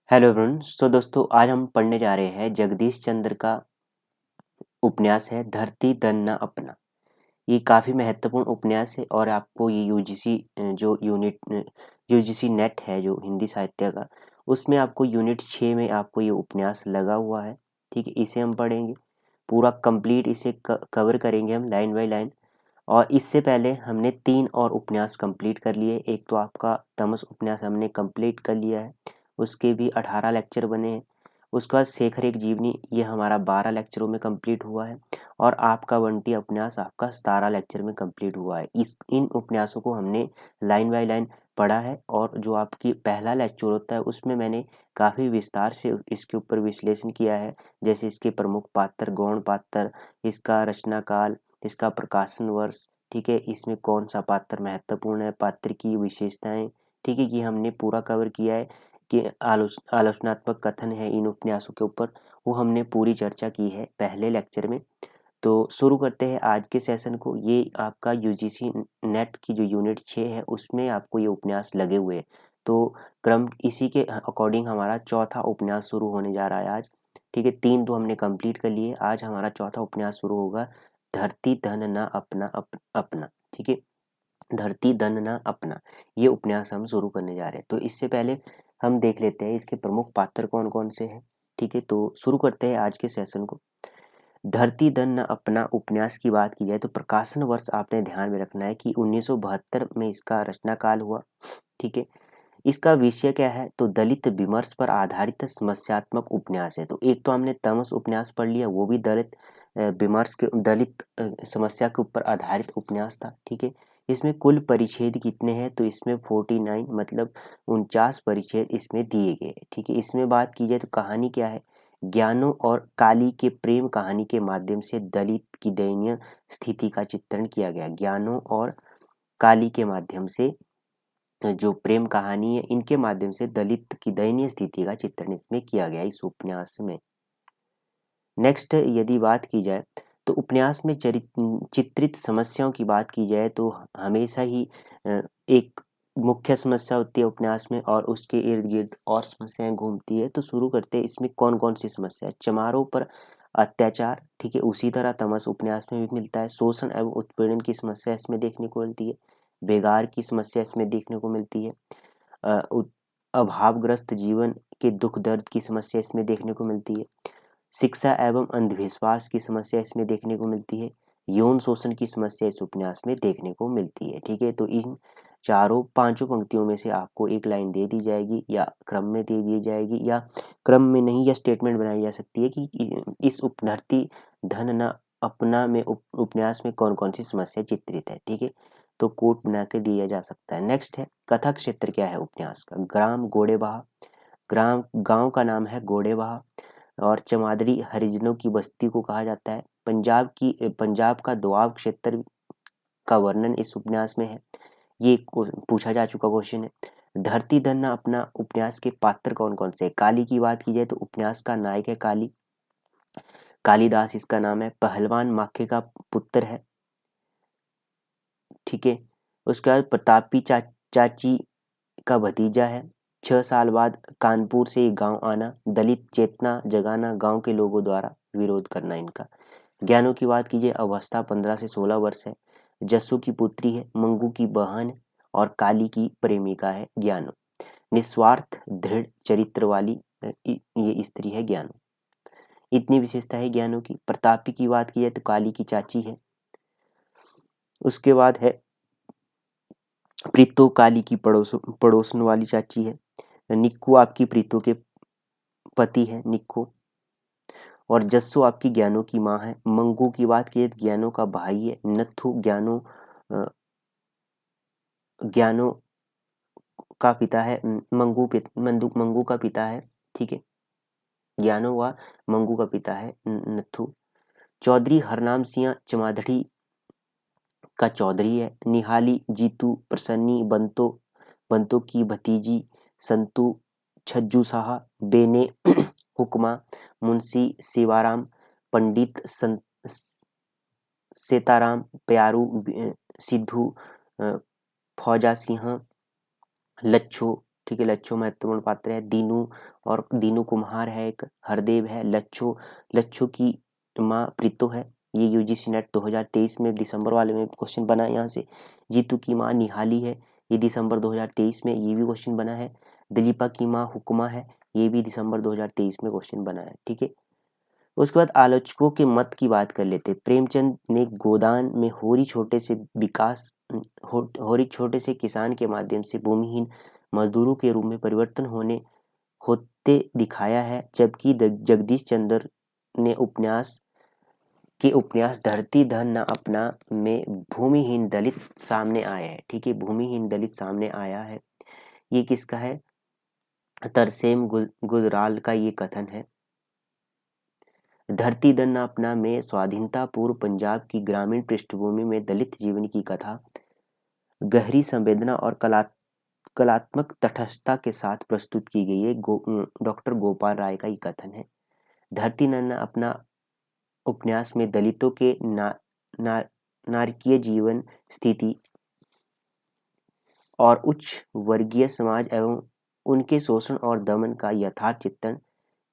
Hello friends. तो दोस्तों आज हम पढ़ने जा रहे हैं जगदीश चंद्र का उपन्यास है धरती धन न अपना। ये काफ़ी महत्वपूर्ण उपन्यास है और आपको ये यूजीसी जो यूजीसी नेट है जो हिंदी साहित्य का, उसमें आपको यूनिट 6 में आपको ये उपन्यास लगा हुआ है। ठीक है, इसे हम पढ़ेंगे पूरा कंप्लीट, इसे कवर करेंगे हम लाइन बाय लाइन। और इससे पहले हमने 3 और उपन्यास कंप्लीट कर लिए। एक तो आपका तमस उपन्यास हमने कंप्लीट कर लिया है, उसके भी 18 लेक्चर बने हैं। उसके बाद शेखर एक जीवनी, ये हमारा 12 लेक्चरों में कंप्लीट हुआ है। और आपका बंटी उपन्यास आपका 17 लेक्चर में कंप्लीट हुआ है। इन उपन्यासों को हमने लाइन बाय लाइन पढ़ा है। और जो आपकी पहला लेक्चर होता है उसमें मैंने काफ़ी विस्तार से इसके ऊपर विश्लेषण किया है, जैसे इसके प्रमुख पात्र, गौण पात्र, इसका रचना काल, इसका प्रकाशन वर्ष, ठीक है, इसमें कौन सा पात्र महत्वपूर्ण है, पात्र की विशेषताएं, ठीक है, ये हमने पूरा कवर किया है। कि आलोचनात्मक कथन है इन उपन्यासों के ऊपर, वो हमने पूरी चर्चा की है पहले लेक्चर में। तो शुरू करते हैं आज के सेशन को। ये आपका यूजीसी नेट की जो यूनिट 6 है उसमें आपको ये उपन्यास लगे हुए हैं। तो क्रम इसी के अकॉर्डिंग हमारा चौथा उपन्यास शुरू होने जा रहा है आज। ठीक है, 3 तो हमने कंप्लीट कर लिए, आज हमारा चौथा उपन्यास शुरू होगा, धरती धन न अपना अपना। ठीक है, धरती धन न अपना, ये उपन्यास हम शुरू करने जा रहे हैं। तो इससे पहले हम देख लेते हैं इसके प्रमुख पात्र कौन कौन से हैं। ठीक है, तो शुरू करते हैं आज के सेशन को। धरती धन न अपना उपन्यास की बात की जाए तो प्रकाशन वर्ष आपने ध्यान में रखना है कि 1972 में इसका रचना काल हुआ। ठीक है, इसका विषय क्या है तो दलित विमर्श पर आधारित समस्यात्मक उपन्यास है। तो एक तो हमने तमस उपन्यास पढ़ लिया, वो भी दलित विमर्श के दलित समस्या के ऊपर आधारित उपन्यास था। ठीक है, इसमें कुल परिच्छेद कितने हैं तो इसमें 49 मतलब 49 परिच्छेद इसमें दिए गए। ठीक है, इसमें बात की जाए तो कहानी क्या है, ज्ञानों और काली के प्रेम कहानी के माध्यम से दलित की दयनीय स्थिति का चित्रण किया गया। ज्ञानों और काली के माध्यम से जो प्रेम कहानी है, इनके माध्यम से दलित की दयनीय स्थिति का चित्रण इसमें किया गया इस उपन्यास में। नेक्स्ट यदि बात की जाए तो उपन्यास में चित्रित समस्याओं की बात की जाए तो हमेशा ही एक मुख्य समस्या होती है उपन्यास में और उसके इर्द गिर्द और समस्याएं घूमती है। तो शुरू करते हैं इसमें कौन कौन सी समस्या है। चमारों पर अत्याचार, ठीक है, उसी तरह तमस उपन्यास में भी मिलता है। शोषण एवं उत्पीड़न की समस्या इसमें देखने को मिलती है। बेगार की समस्या इसमें देखने को मिलती है। अभावग्रस्त जीवन के दुख दर्द की समस्या इसमें देखने को मिलती है। शिक्षा एवं अंधविश्वास की समस्या इसमें देखने को मिलती है। यौन शोषण की समस्या इस उपन्यास में देखने को मिलती है। ठीक है, तो इन चारों पांचों पंक्तियों में से आपको एक लाइन दे दी जाएगी या क्रम में दे दी जाएगी या क्रम में नहीं, या स्टेटमेंट बनाई जा सकती है कि इस धरती धन न अपना में उपन्यास में कौन कौन सी समस्या चित्रित है। ठीक है, तो कोट बना के दिया जा सकता है। नेक्स्ट है कथा क्षेत्र क्या है उपन्यास का। ग्राम गोड़ेबहा, ग्राम गांव का नाम है गोड़ेबहा और चमादड़ी हरिजनों की बस्ती को कहा जाता है। पंजाब का दोआब क्षेत्र का वर्णन इस उपन्यास में है। ये पूछा जा चुका क्वेश्चन है। धरती धन अपना उपन्यास के पात्र कौन कौन से। काली की बात की जाए तो उपन्यास का नायक है काली, कालिदास इसका नाम है। पहलवान माखे का पुत्र है। ठीक है, उसके बाद प्रतापी चाची का भतीजा है। 6 साल बाद कानपुर से गांव आना, दलित चेतना जगाना, गांव के लोगों द्वारा विरोध करना इनका। ज्ञानों की बात कीजिए, अवस्था 15 से 16 वर्ष है। जस्सू की पुत्री है, मंगू की बहन और काली की प्रेमिका है ज्ञानू। निस्वार्थ दृढ़ चरित्र वाली ये स्त्री है ज्ञानू। इतनी विशेषता है ज्ञानों की। प्रतापी की बात की जाए तो काली की चाची है। उसके बाद है प्रीतो, काली की पड़ोसन वाली चाची है। निक्कू आपकी प्रीतो के पति है निक्कू। और जस्सू आपकी ज्ञानों की माँ है। मंगू की बात की तो ज्ञानों का भाई है। नत्थु ज्ञानों का पिता है। मंगू का पिता है। ठीक है, ज्ञानों व मंगू का पिता है नत्थु। चौधरी हरनाम सिंह चमाधड़ी का चौधरी है। निहाली, जीतू, प्रसन्नी, बंतो की भतीजी, संतू, छज्जू साहा, बेने, हुक्मा, मुंशी सेवाराम, पंडित सीताराम, प्यारू, सिद्धू, फौजा सिंह, लच्छो, ठीक है, लच्छो महत्वपूर्ण पात्र है। दीनू और दीनू कुम्हार है एक, हरदेव है, लच्छो लच्छो की माँ प्रीतो है। ये यूजीसी नेट 2023 में दिसंबर वाले में क्वेश्चन बना है यहाँ से। जीतू की माँ निहाली है, ये दिसंबर 2023 में ये भी क्वेश्चन बना है। दिलीपा की माँ हुक्मा है, ये भी दिसंबर 2023 में क्वेश्चन बना है। ठीक है, उसके बाद आलोचकों के मत की बात कर लेते हैं। प्रेमचंद ने गोदान में होरी छोटे से विकास होरी छोटे से किसान के माध्यम से भूमिहीन मजदूरों के रूप में परिवर्तन होते दिखाया है, जबकि जगदीश चंद्र ने उपन्यास धरती धन न अपना में भूमिहीन दलित सामने आया है। ठीक है, भूमिहीन दलित सामने आया है। ये किसका है? तरसेम गुजराल का ये कथन है। धरती धन न अपना में स्वाधीनता पूर्व पंजाब की ग्रामीण पृष्ठभूमि में दलित जीवन की कथा गहरी संवेदना और कलात्मक तटस्थता के साथ प्रस्तुत की गई है। डॉक्टर गोपाल राय का ये कथन है। धरती धन न अपना उपन्यास में दलितों के नारकीय जीवन स्थिति और उच्च वर्गीय समाज एवं उनके शोषण और दमन का यथार्थ चित्रण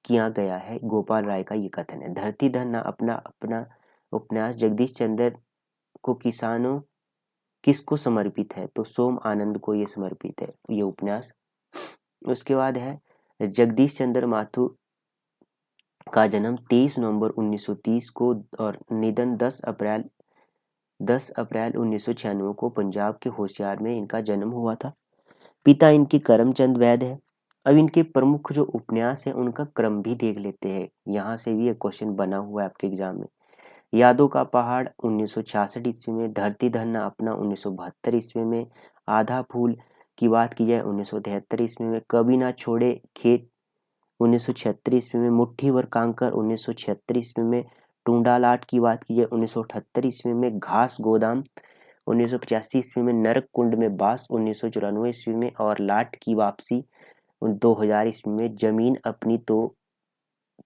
किया गया है। गोपाल राय का ये कथन है। धरती धन अपना उपन्यास जगदीश चंद्र को किसको समर्पित है? तो सोम आनंद को ये समर्पित है ये उपन्यास। उसके बाद है जगदीश चंद्र माथुर का जन्म 23 नवंबर 1930 को और निधन 10 अप्रैल 1996 को पंजाब के होशियार में इनका जन्म हुआ था। पिता इनके करमचंद वैद्य है। अब इनके प्रमुख जो उपन्यास है उनका क्रम भी देख लेते हैं। यहाँ से भी एक क्वेश्चन बना हुआ है आपके एग्जाम में। यादों का पहाड़ 1966 ईस्वी में, धरती धन्ना अपना 1972 ईस्वी में, आधा फूल की बात की जाए 1973 ईस्वी में, कभी ना छोड़े खेत 1976 ईस्वी में, मुट्ठी भर कांकर 1976 ईस्वी में, टूंडा लाट की बात की जाए 1978 ईस्वी में, घास गोदाम 1985 ईस्वी में, नरक कुंड में बास 1994 ईस्वी में और लाट की वापसी 2000 ईस्वी में, जमीन अपनी तो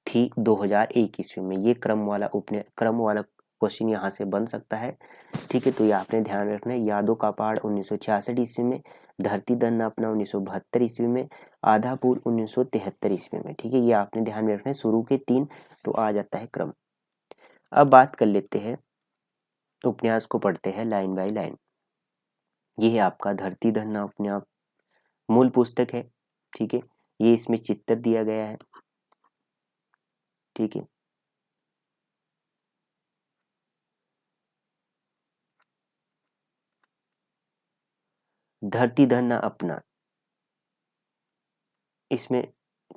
थी 2001 ईस्वी में। ये क्रम वाला क्वेश्चन यहाँ से बन सकता है। ठीक है, तो ये आपने ध्यान रखना है। यादों का पहाड़ 1966 ईस्वी में, धरती धन अपना 1972 ईस्वी में, आधा फूल 1973 ईस्वी में। ठीक है, ये आपने ध्यान में रखना है। शुरू के 3 तो आ जाता है क्रम। अब बात कर लेते हैं, उपन्यास को पढ़ते हैं लाइन बाय लाइन। ये है आपका धरती धन उपन्यास, मूल पुस्तक है। ठीक है, ये इसमें चित्र दिया गया है। ठीक है, धरती धन अपना, इसमें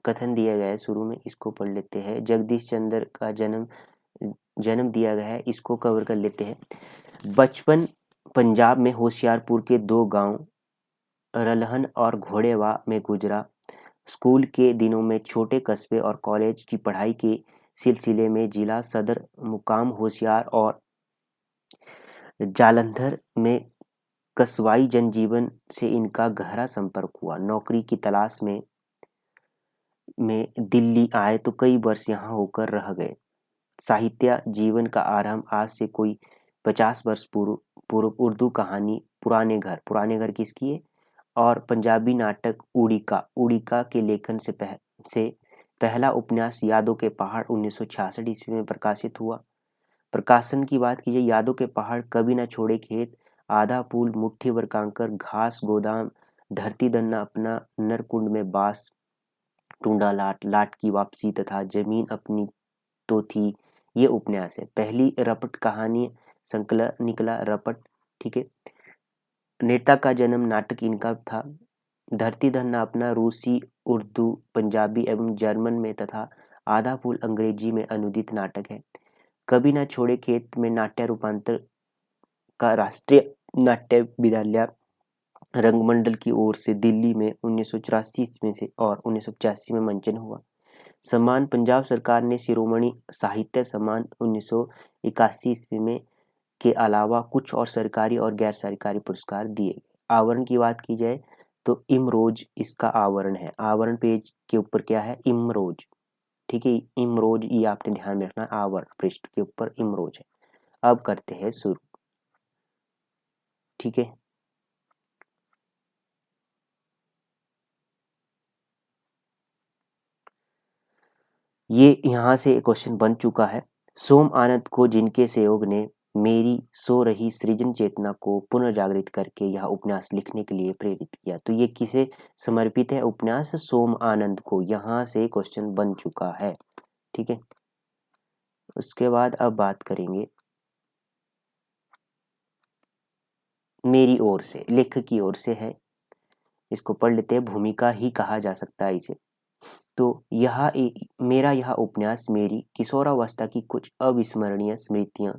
कथन दिया गया है शुरू में, इसको पढ़ लेते हैं। जगदीश चंद्र का जन्म दिया गया है, इसको कवर कर लेते हैं। बचपन पंजाब में होशियारपुर के 2 गांव रलहन और घोड़ेवा में गुजरा। स्कूल के दिनों में छोटे कस्बे और कॉलेज की पढ़ाई के सिलसिले में जिला सदर मुकाम होशियार और जालंधर में कस्बाई जनजीवन से इनका गहरा संपर्क हुआ। नौकरी की तलाश में दिल्ली आए तो कई वर्ष यहाँ होकर रह गए। साहित्य जीवन का आरंभ आज से कोई 50 वर्ष पूर्व उर्दू कहानी पुराने घर किसकी है और पंजाबी नाटक उड़ीका के लेखन से पहला उपन्यास यादों के पहाड़ 1966 ईस्वी में प्रकाशित हुआ। प्रकाशन की बात कीजिए, यादों के पहाड़, कभी ना छोड़े खेत, आधा फूल, मुट्ठी भर कांकर, घास गोदाम, धरती धन्ना अपना, नरकुंड में बास, टूंडा लाट की वापसी तथा जमीन अपनी तो थी, ये उपन्यास है। पहली रपट कहानी संकलन निकला रपट। ठीक है, नेता का जन्म नाटक इनका था। धरती धन्ना अपना रूसी, उर्दू, पंजाबी एवं जर्मन में तथा आधा फूल अंग्रेजी में अनुदित नाटक है। कभी ना छोड़े खेत में नाट्य रूपांतर का राष्ट्रीय नाट्य विद्यालय रंगमंडल की ओर से दिल्ली में 1984 ईस्वी से और 1985 में मंचन हुआ। सम्मान पंजाब सरकार ने शिरोमणि साहित्य सम्मान 1981 ईस्वी में के अलावा कुछ और सरकारी और गैर सरकारी पुरस्कार दिए। आवरण की बात की जाए तो इमरोज इसका आवरण है। आवरण पेज के ऊपर क्या है? इमरोज। ठीक है, इमरोज ये आपने ध्यान में रखना, आवरण पृष्ठ के ऊपर इमरोज है। अब करते हैं शुरू। ठीक है, ये यहाँ से क्वेश्चन बन चुका है। सोम आनंद को जिनके सहयोग ने मेरी सो रही सृजन चेतना को पुनर्जागृत करके यह उपन्यास लिखने के लिए प्रेरित किया। तो ये किसे समर्पित है उपन्यास? सोम आनंद को। यहाँ से क्वेश्चन बन चुका है। ठीक है, उसके बाद अब बात करेंगे मेरी ओर से, लेखक की ओर से है। इसको पढ़ लेते हैं, भूमिका ही कहा जा सकता है इसे। तो मेरा यह उपन्यास मेरी किशोरावस्था की कुछ अविस्मरणीय स्मृतियां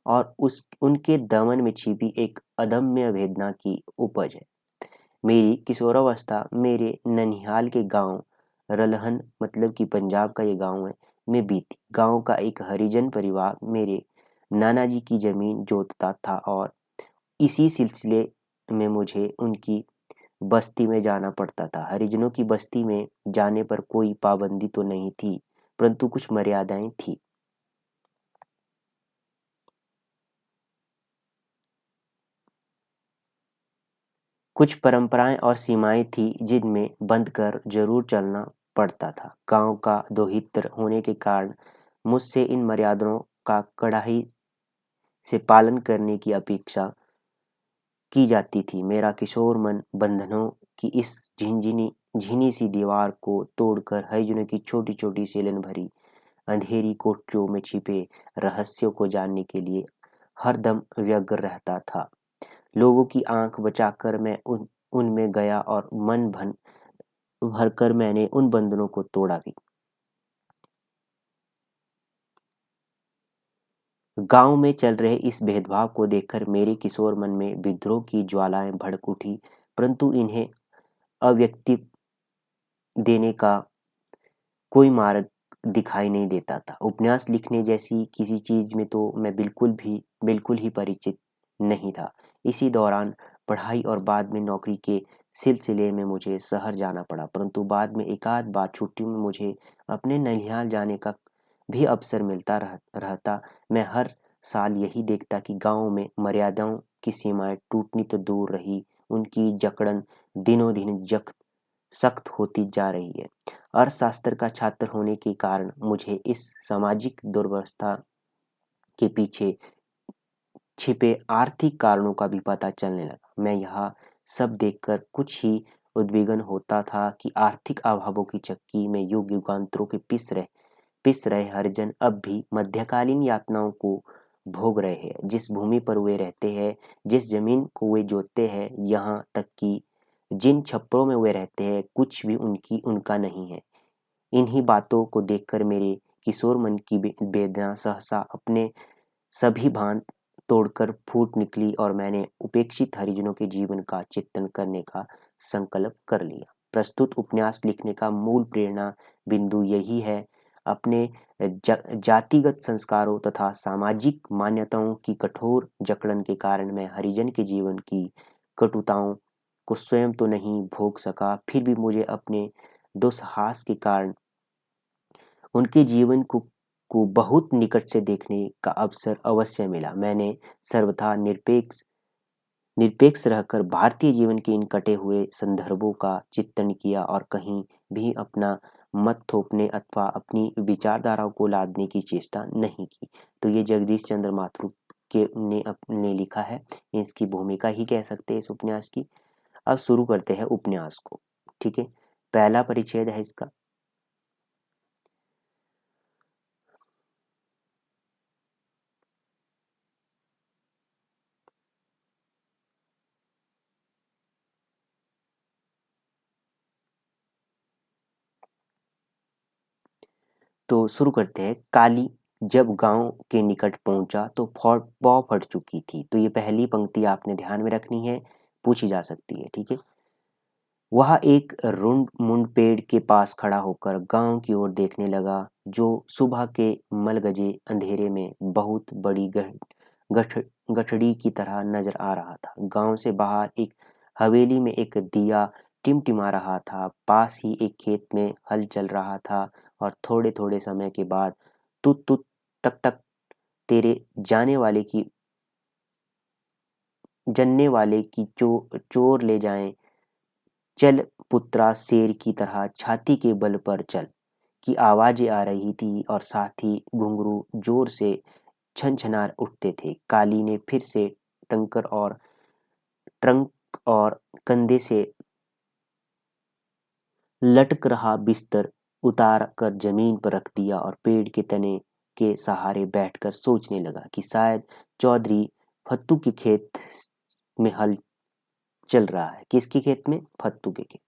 और उनके दमन में छिपी एक अदम्य वेदना की उपज है। मेरी किशोरावस्था मेरे ननिहाल के गांव रलहन, मतलब कि पंजाब का ये गांव है, में बीती। गांव का एक हरिजन परिवार मेरे नाना जी की जमीन जोतता था और इसी सिलसिले में मुझे उनकी बस्ती में जाना पड़ता था। हरिजनों की बस्ती में जाने पर कोई पाबंदी तो नहीं थी, परंतु कुछ मर्यादाएं थी। कुछ परंपराएं और सीमाएं थी जिनमें बंध कर जरूर चलना पड़ता था। गांव का दोहित्र होने के कारण मुझसे इन मर्यादाओं का कड़ाई से पालन करने की अपेक्षा की जाती थी। मेरा किशोर मन बंधनों की इस झिनी सी दीवार को तोड़कर हरिजनों की छोटी छोटी सेलन भरी अंधेरी कोठरियों में छिपे रहस्यों को जानने के लिए हरदम व्यग्र रहता था। लोगों की आंख बचाकर मैं उनमें गया और मन भरकर मैंने उन बंधनों को तोड़ा भी। गांव में चल रहे इस भेदभाव को देखकर मेरे किशोर मन में विद्रोह की ज्वालाएं भड़क उठी, परंतु इन्हें अव्यक्ति देने का कोई मार्ग दिखाई नहीं देता था। उपन्यास लिखने जैसी किसी चीज में तो मैं बिल्कुल ही परिचित नहीं था। इसी दौरान पढ़ाई और बाद में नौकरी के सिलसिले में मुझे शहर जाना पड़ा, परंतु बाद में एकाध बार छुट्टियों में मुझे अपने ननिहाल जाने का भी अवसर मिलता रहता। मैं हर साल यही देखता कि गांव में मर्यादाओं की सीमाएं टूटनी तो दूर रही, उनकी जकड़न दिनों दिन सख्त होती जा रही है। अर्थशास्त्र का छात्र होने के कारण मुझे इस सामाजिक दुर्व्यवस्था के पीछे छिपे आर्थिक कारणों का भी पता चलने लगा। मैं यह सब देखकर कुछ ही उद्विग्न होता था कि आर्थिक अभावों की चक्की में युग युगांतरों के पिस रहे हरिजन अब भी मध्यकालीन यातनाओं को भोग रहे हैं। जिस भूमि पर वे रहते हैं, जिस जमीन को वे जोतते हैं, यहाँ तक कि जिन छप्परों में वे रहते हैं, कुछ भी उनका नहीं है। इन्हीं बातों को देखकर मेरे किशोर मन की वेदना सहसा अपने सभी भान तोड़कर फूट निकली और मैंने उपेक्षित हरिजनों के जीवन का चित्रण करने का संकल्प कर लिया। प्रस्तुत उपन्यास लिखने का मूल प्रेरणा बिंदु यही है। अपने जातिगत संस्कारों तथा सामाजिक मान्यताओं की कठोर जकड़न के कारण मैं हरिजन के जीवन की कटुताओं को स्वयं तो नहीं भोग सका, फिर भी मुझे अपने दुस्साहस के कारण उनके जीवन को बहुत निकट से देखने का अवसर अवश्य मिला। मैंने सर्वथा निरपेक्ष रहकर भारतीय जीवन के इन कटे हुए संदर्भों का चित्रण किया और कहीं भी अपना मत थोपने अथवा अपनी विचारधाराओं को लादने की चेष्टा नहीं की। तो ये जगदीश चंद्र माथुर ने लिखा है। इसकी भूमिका ही कह सकते हैं इस उपन्यास की। अब शुरू करते हैं उपन्यास को। ठीक है, पहला परिच्छेद है इसका। तो शुरू करते हैं। काली जब गांव के निकट पहुंचा तो पौ फट चुकी थी। तो ये पहली पंक्ति आपने ध्यान में रखनी है, पूछी जा सकती है। ठीक है, वह एक रुंड मुंड पेड़ के पास खड़ा होकर गांव की ओर देखने लगा, जो सुबह के मलगजे अंधेरे में बहुत बड़ी गठ गठड़ी की तरह नजर आ रहा था। गांव से बाहर एक हवेली में एक दिया टिमटिमा रहा था। पास ही एक खेत में हल चल रहा था और थोड़े थोड़े समय के बाद तुत तुत टक टक तेरे जनने वाले की चोर ले जाएं। चल पुत्रा शेर की तरह छाती के बल पर चल। की आवाजें आ रही थी और साथ ही घुंघरू जोर से छनछना उठते थे। काली ने फिर से ट्रंक और कंधे से लटक रहा बिस्तर उतार कर जमीन पर रख दिया और पेड़ के तने के सहारे बैठकर सोचने लगा कि शायद चौधरी फत्तू के खेत में हल चल रहा है। किसके खेत में? फत्तू के खेत।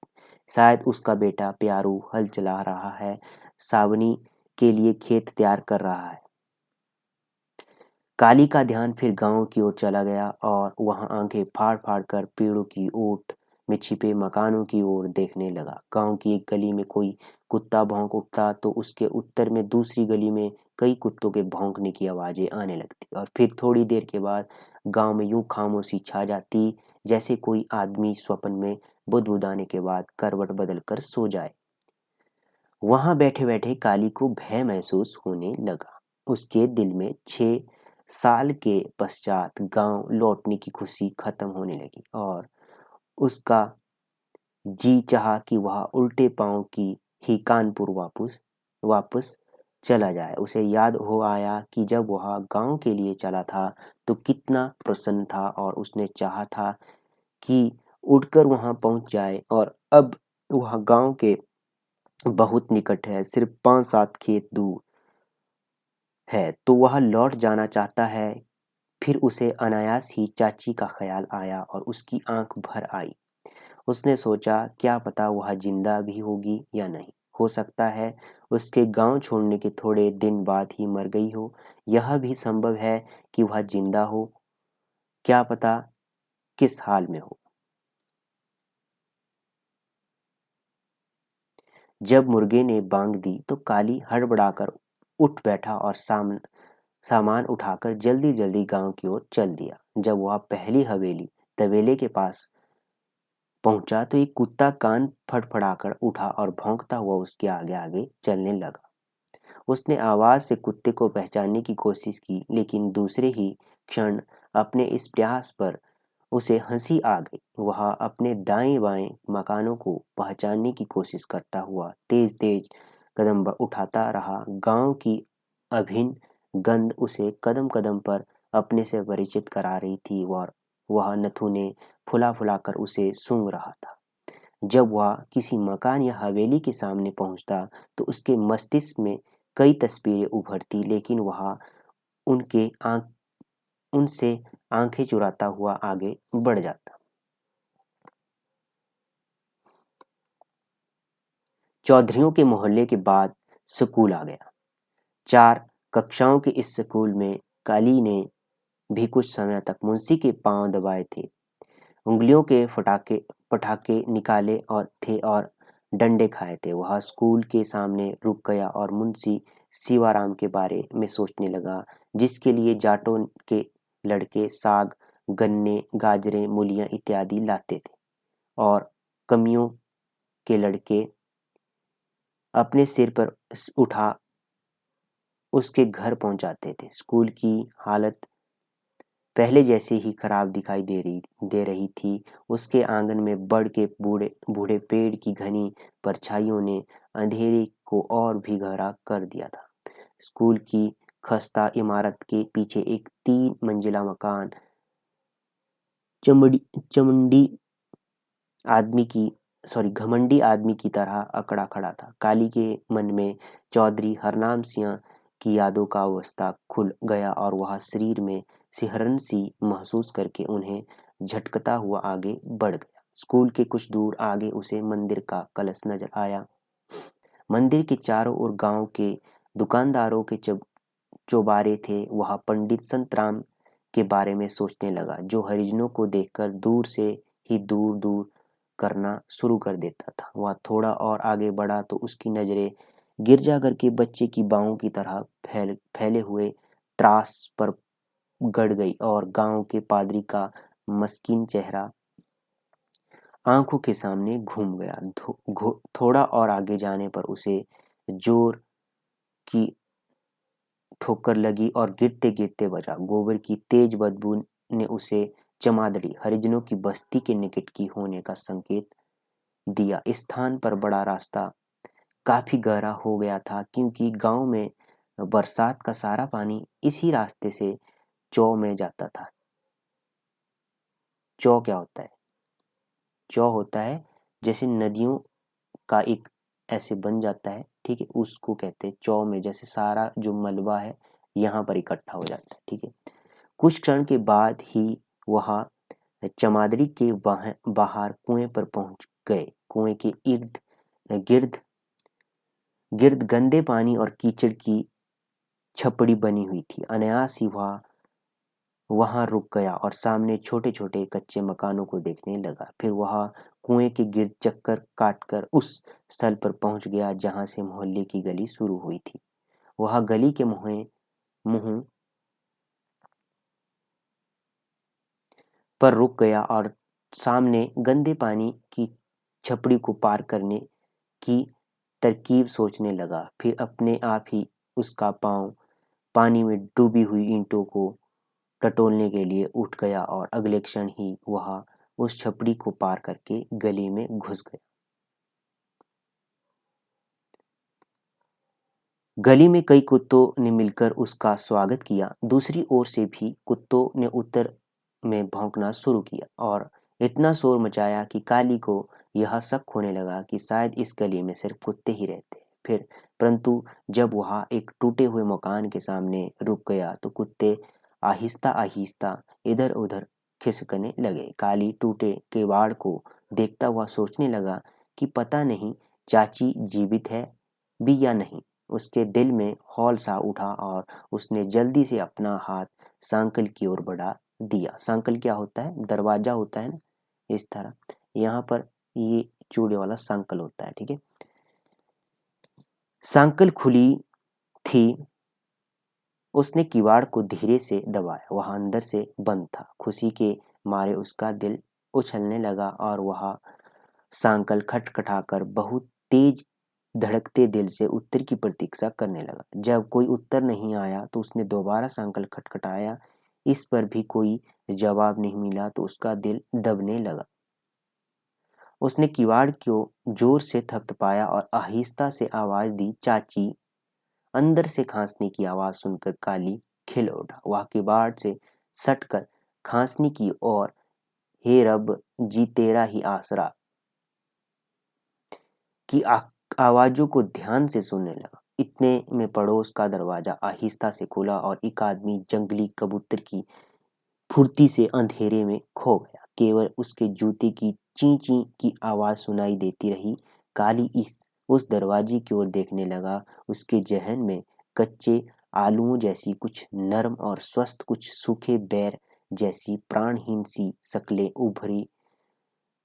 शायद उसका बेटा प्यारू हल चला रहा है, सावनी के लिए खेत तैयार कर रहा है। काली का ध्यान फिर गांव की ओर चला गया और वहां आंखें फाड़ फाड़ कर पेड़ों की ओट में छिपे मकानों की ओर देखने लगा। गांव की एक गली में कोई कुत्ता भौंक उठता तो उसके उत्तर में दूसरी गली में कई कुत्तों के भौंकने की आवाजें आने लगती और फिर थोड़ी देर के बाद गांव में यूं खामोशी छा जाती जैसे कोई आदमी स्वप्न में बुदबुदाने के बाद करवट बदल कर सो जाए। वहां बैठे बैठे काली को भय महसूस होने लगा। उसके दिल में 6 साल के पश्चात गांव लौटने की खुशी खत्म होने लगी और उसका जी चाहा कि वह उल्टे पांव की ही कानपुर वापस वापस चला जाए। उसे याद हो आया कि जब वह गांव के लिए चला था तो कितना प्रसन्न था और उसने चाहा था कि उड़कर वहां पहुंच जाए, और अब वह गांव के बहुत निकट है, सिर्फ 5-7 खेत दूर है, तो वह लौट जाना चाहता है। फिर उसे अनायास ही चाची का ख्याल आया और उसकी आंख भर आई। उसने सोचा क्या पता वह जिंदा भी होगी या नहीं। हो सकता है उसके गांव छोड़ने के थोड़े दिन बाद ही मर गई हो। यह भी संभव है कि वह जिंदा हो, क्या पता किस हाल में हो। जब मुर्गे ने बांग दी तो काली हड़बड़ाकर उठ बैठा और सामान उठाकर जल्दी जल्दी गांव की ओर चल दिया। जब वह पहली हवेली तबेले के पास पहुंचा तो एक कुत्ता कान फड़फड़ाकर उठा और भौंकता हुआ उसके आगे आगे चलने लगा। उसने आवाज से कुत्ते को पहचानने की कोशिश की, लेकिन दूसरे ही क्षण अपने इस प्रयास पर उसे हंसी आ गई। वह अपने दाएं बाएं मकानों को पहचानने की कोशिश करता हुआ तेज तेज कदम उठाता रहा। गांव की अभिन्न गंध उसे कदम कदम पर अपने से परिचित करा रही थी और वह नथुने फुला फुलाकर उसे सूंघ रहा था। जब वह किसी मकान या हवेली के सामने पहुंचता तो उसके मस्तिष्क में कई तस्वीरें उभरती, लेकिन वह उनके आंख उनसे आंखें चुराता हुआ आगे बढ़ जाता। चौधरियों के मोहल्ले के बाद स्कूल आ गया। 4 कक्षाओं के इस स्कूल में काली ने भी कुछ समय तक मुंशी के पांव दबाए थे, उंगलियों के फटाके पटाखे निकाले और थे और डंडे खाए थे। वह स्कूल के सामने रुक गया और मुंशी शिवाराम के बारे में सोचने लगा, जिसके लिए जाटों के लड़के साग, गन्ने, गाजरें, मूलियां इत्यादि लाते थे और कमियों के लड़के अपने सिर पर उठा उसके घर पहुंचाते थे। स्कूल की हालत पहले जैसे ही खराब दिखाई दे रही थी। उसके आंगन में बड़ के बूढ़े बूढ़े पेड़ की घनी परछाइयों ने अंधेरे को और भी गहरा कर दिया था। स्कूल की खस्ता इमारत के पीछे एक 3 मंजिला मकान चमड़ी चमंडी आदमी की घमंडी आदमी की तरह अकड़ा खड़ा था। काली के मन में चौधरी हरनाम सिंह की यादों का अवस्था खुल गया और वह शरीर में सिहरन सी महसूस करके उन्हें झटकता हुआ आगे बढ़ गया। स्कूल के कुछ दूर आगे उसे मंदिर का कलश नजर आया। मंदिर के चारों ओर गांव के दुकानदारों के चौबारे थे। वह पंडित संतराम के बारे में सोचने लगा, जो हरिजनों को देखकर दूर से ही दूर दूर करना शुरू कर देता था। वह थोड़ा और आगे बढ़ा तो उसकी नजरें गिरजाघर के बच्चे की बाहों की तरह फैले हुए त्रास पर गड़ गई और गांव के पादरी का मस्कीन चेहरा आंखों के सामने घूम गया। थोड़ा और आगे जाने पर उसे जोर की ठोकर लगी और गिरते गिरते बचा। गोबर की तेज बदबू ने उसे चमादड़ी हरिजनों की बस्ती के निकट की होने का संकेत दिया। इस स्थान पर बड़ा रास्ता काफी गहरा हो गया था, क्योंकि गांव में बरसात का सारा पानी इसी रास्ते से चौ में जाता था। चौ क्या होता है? चौ होता है जैसे नदियों का एक ऐसे बन जाता है, ठीक है, उसको कहते हैं चौ में। जैसे सारा जो मलबा है यहाँ पर इकट्ठा हो जाता है, ठीक है। कुछ क्षण के बाद ही वह चमादरी के बाहर कुएं पर पहुंच गए। कुएं के इर्द गिर्द गिर्द गंदे पानी और कीचड़ की छपड़ी बनी हुई थी। अनायास ही वह वहां रुक गया और सामने छोटे छोटे कच्चे मकानों को देखने लगा। फिर वह कुएं के गिर्द चक्कर काटकर उस स्थल पर पहुंच गया जहां से मोहल्ले की गली शुरू हुई थी। वह गली के मुंह पर रुक गया और सामने गंदे पानी की छपड़ी को पार करने की तरकीब सोचने लगा। फिर अपने आप ही उसका पांव पानी में डूबी हुई ईंटों को टटोलने के लिए उठ गया और अगले क्षण ही वह उस छपड़ी को पार करके गली में घुस गया। गली में कई कुत्तों ने मिलकर उसका स्वागत किया। दूसरी ओर से भी कुत्तों ने उत्तर में भौंकना शुरू किया और इतना शोर मचाया कि काली को यह शक होने लगा कि शायद इस गली में सिर्फ कुत्ते ही रहते हैं। फिर परंतु जब वह एक टूटे हुए मकान के सामने रुक गया तो कुत्ते आहिस्ता आहिस्ता इधर उधर खिसकने लगे। काली टूटे किवाड़ को देखता हुआ सोचने लगा कि पता नहीं चाची जीवित है भी या नहीं। उसके दिल में हौल सा उठा और उसने जल्दी से अपना हाथ सांकल की ओर बढ़ा दिया। सांकल क्या होता है? दरवाजा होता है ना, इस तरह। यहाँ पर ये चूड़े वाला सांकल होता है, ठीक है। सांकल खुली थी। उसने किवाड़ को धीरे से दबाया। वह अंदर से बंद था। खुशी के मारे उसका दिल उछलने लगा और वह सांकल खटखटाकर बहुत तेज धड़कते दिल से उत्तर की प्रतीक्षा करने लगा। जब कोई उत्तर नहीं आया तो उसने दोबारा सांकल खटखटाया। इस पर भी कोई जवाब नहीं मिला तो उसका दिल दबने लगा। उसने किवाड़ को जोर से थपथपाया और आहिस्ता से आवाज दी, चाची। अंदर से खांसने की आवाज सुनकर काली खिल उठा। वह किवाड़ से सटकर खांसने की और हे रब जी तेरा ही आसरा की आवाजों को ध्यान से सुनने लगा। इतने में पड़ोस का दरवाजा आहिस्ता से खुला और एक आदमी जंगली कबूतर की फुर्ती से अंधेरे में खो गया। केवल उसके जूते की ची ची की आवाज सुनाई देती रही। काली उस दरवाजे की ओर देखने लगा। उसके जहन में कच्चे आलूओं जैसी कुछ नरम और स्वस्थ, कुछ सूखे बैर जैसी प्राणहीन सी शक्लें उभरी।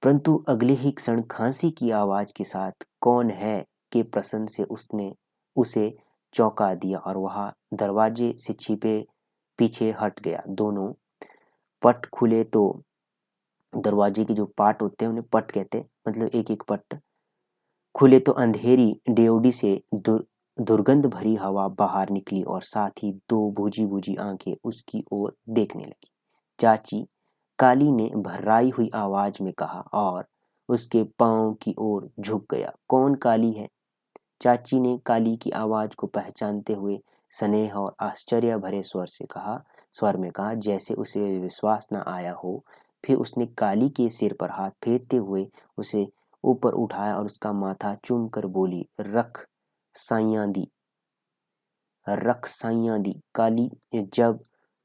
परंतु अगले ही क्षण खांसी की आवाज के साथ कौन है के प्रश्न से उसने उसे चौंका दिया और वह दरवाजे से छिपे पीछे हट गया। दोनों पट खुले तो दरवाजे के जो पाट होते हैं उन्हें पट कहते हैं, मतलब एक एक पट खुले तो अंधेरी ड्योढ़ी से दुर्गंध भरी हवा बाहर निकली और साथ ही दो बूझी बूझी आंखें उसकी ओर देखने लगी। चाची, काली ने भर्राई हुई आवाज में कहा और उसके पांव की ओर झुक गया। कौन काली है? चाची ने काली की आवाज को पहचानते हुए स्नेह और आश्चर्य भरे स्वर में कहा, जैसे उसे विश्वास न आया हो। फिर उसने काली के सिर पर हाथ फेरते हुए उसे ऊपर उठाया और उसका माथा चूम कर बोली, रख साइयां दी। काली जब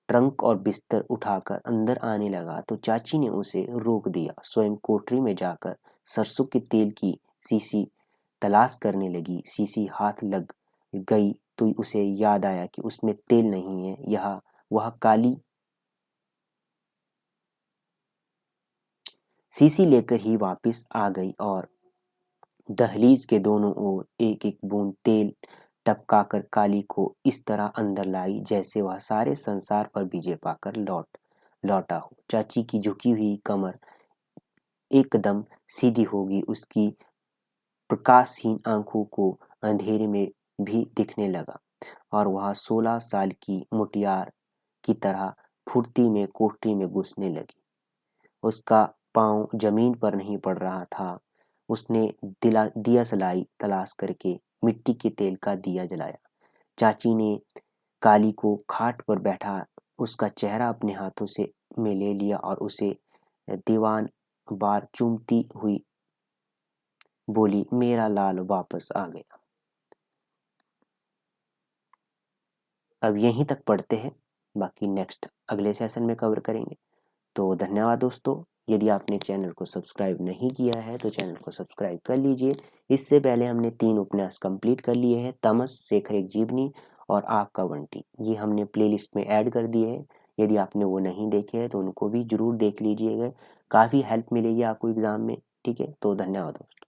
ट्रंक और बिस्तर उठाकर अंदर आने लगा तो चाची ने उसे रोक दिया। स्वयं कोठरी में जाकर सरसों के तेल की शीशी तलाश करने लगी। शीशी हाथ लग गई तो उसे याद आया कि उसमें तेल नहीं है। वह काली शीशी लेकर ही वापस आ गई और दहलीज के दोनों ओर एक एक बूंद तेल टपकाकर काली को इस तरह अंदर लाई जैसे वह सारे संसार पर विजय पाकर लौटा हो। चाची की झुकी हुई कमर एकदम सीधी होगी। उसकी प्रकाशहीन आंखों को अंधेरे में भी दिखने लगा और वह 16 साल की मुटियार की तरह फुर्ती में कोठरी में घुसने लगी। उसका पांव जमीन पर नहीं पड़ रहा था। उसने दिया सलाई तलाश करके मिट्टी के तेल का दिया जलाया। चाची ने काली को खाट पर बैठा उसका चेहरा अपने हाथों से में ले लिया और उसे दीवान बार चूमती हुई बोली, मेरा लाल वापस आ गया। अब यहीं तक पढ़ते हैं, बाकी नेक्स्ट अगले सेशन में कवर करेंगे। तो धन्यवाद दोस्तों। यदि आपने चैनल को सब्सक्राइब नहीं किया है तो चैनल को सब्सक्राइब कर लीजिए। इससे पहले हमने 3 उपन्यास कंप्लीट कर लिए हैं, तमस, शेखर एक जीवनी और आग का बंटी। ये हमने प्लेलिस्ट में ऐड कर दिए हैं। यदि आपने वो नहीं देखे हैं तो उनको भी जरूर देख लीजिएगा, काफ़ी हेल्प मिलेगी आपको एग्ज़ाम में। ठीक है, तो धन्यवाद दोस्तों।